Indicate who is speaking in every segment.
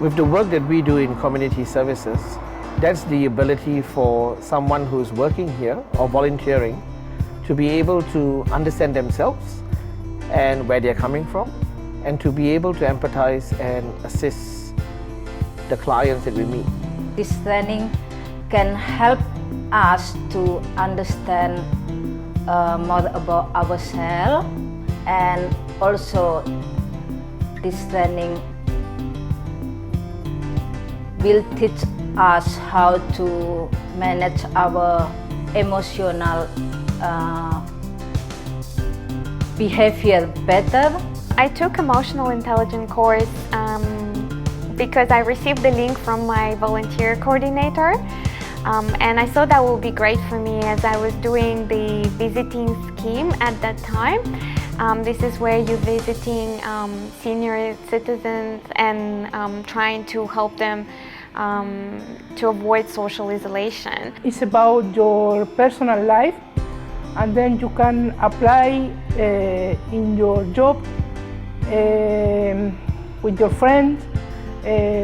Speaker 1: With the work that we do in community services, that's the ability for someone who's working here or volunteering to be able to understand themselves and where they're coming from, and to be able to empathize and assist the clients that we meet.
Speaker 2: This training can help us to understand more about ourselves, and also this training will teach us how to manage our emotional behavior better.
Speaker 3: I took emotional intelligence course because I received the link from my volunteer coordinator, and I thought that would be great for me as I was doing the visiting scheme at that time. This is where you're visiting senior citizens and trying to help them to avoid social isolation.
Speaker 4: It's about your personal life, and then you can apply in your job, with your friends,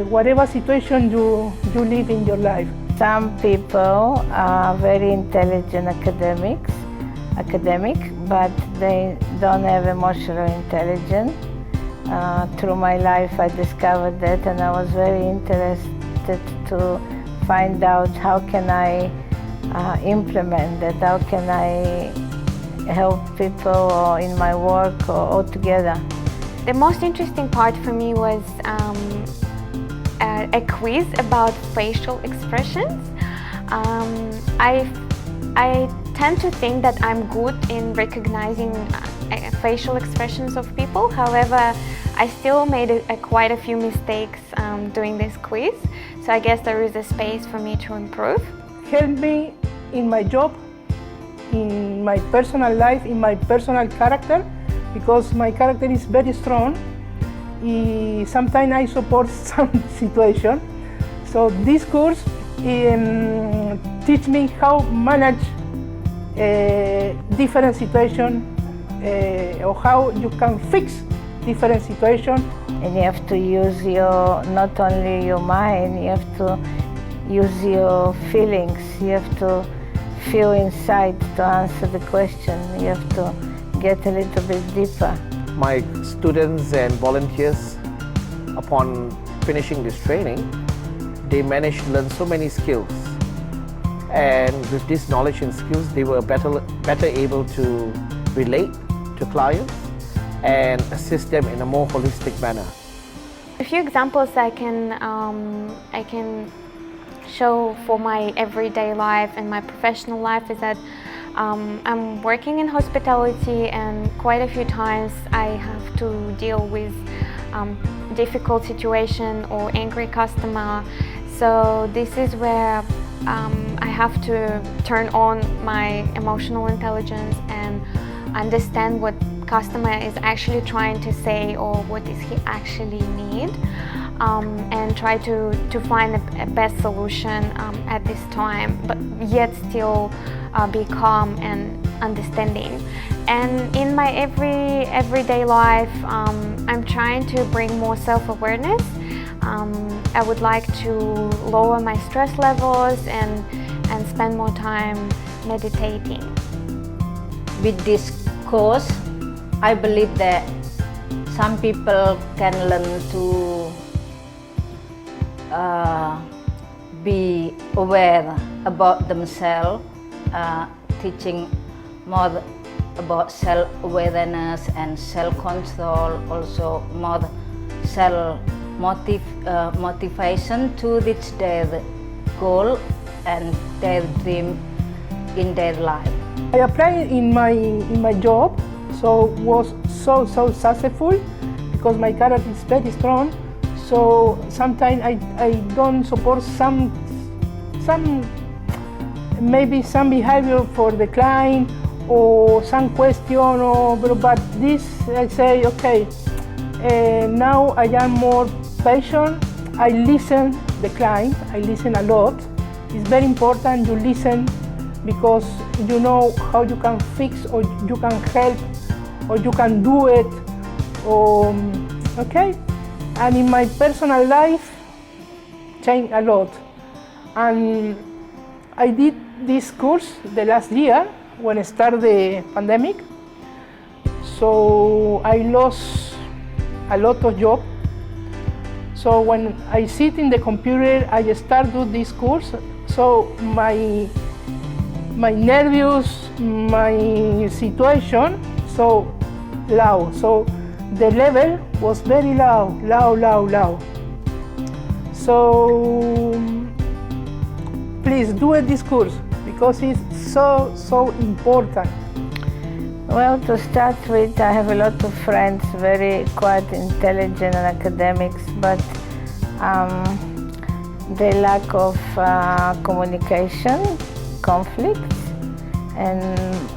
Speaker 4: whatever situation you live in your life.
Speaker 2: Some people are very intelligent academic, but they don't have emotional intelligence. Through my life I discovered that, and I was very interested to find out how can I implement that, how can I help people or in my work or all together.
Speaker 3: The most interesting part for me was a quiz about facial expressions. I tend to think that I'm good in recognizing facial expressions of people. However, I still made quite a few mistakes doing this quiz, so I guess there is a space for me to improve.
Speaker 4: Help me in my job, in my personal life, in my personal character, because my character is very strong. Sometimes I support some situation. So this course teach me how manage different situation, or how you can fix different situation.
Speaker 2: And you have to use not only your mind, you have to use your feelings. You have to feel inside to answer the question. You have to get a little bit deeper.
Speaker 1: My students and volunteers, upon finishing this training, they managed to learn so many skills. And with this knowledge and skills, they were better able to relate to clients and assist them in a more holistic manner.
Speaker 3: A few examples I can show for my everyday life and my professional life is that I'm working in hospitality, and quite a few times I have to deal with difficult situation or angry customer. So this is where I have to turn on my emotional intelligence and understand what customer is actually trying to say or what does he actually need, and try to find a best solution at this time, but yet still be calm and understanding. And in my everyday life, I'm trying to bring more self-awareness. I would like to lower my stress levels and spend more time meditating.
Speaker 2: With this course, I believe that some people can learn to be aware about themselves, teaching more about self-awareness and self-control, also more self-motivation to reach their goal and their dream in their life.
Speaker 4: I applied in my job, so was so successful because my character is very strong. So sometimes I don't support some maybe some behavior for the client or some question, but this I say okay. Now I am more patient. I listen the client. I listen a lot. It's very important you listen, because you know how you can fix or you can help or you can do it. Okay. And in my personal life, changed a lot. And I did this course the last year when it started the pandemic. So I lost a lot of job. So when I sit in the computer, I start do this course. So my nervous, my situation, so loud. So the level was very loud. So please do this course because it's so important.
Speaker 2: Well, to start with, I have a lot of friends, very quite intelligent and academics, but the lack of communication, conflicts, and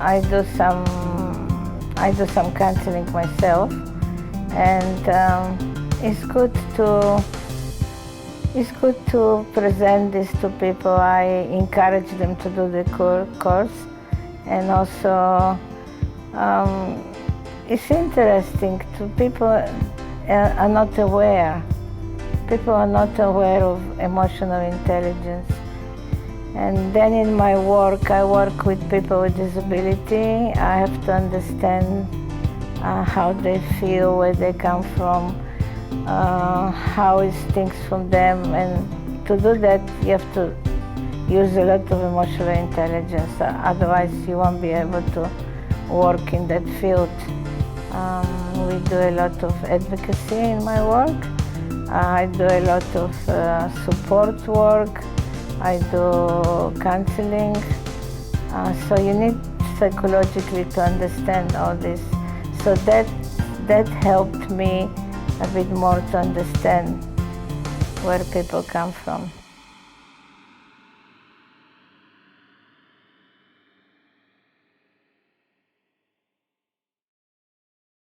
Speaker 2: I do some counseling myself, and it's good to present this to people. I encourage them to do the course, and also it's interesting to people are not aware. People are not aware of emotional intelligence. And then in my work, I work with people with disability. I have to understand how they feel, where they come from, how it stinks from them. And to do that, you have to use a lot of emotional intelligence. Otherwise, you won't be able to work in that field. We do a lot of advocacy in my work. I do a lot of support work. I do counseling. So you need psychologically to understand all this. So that helped me a bit more to understand where people come from.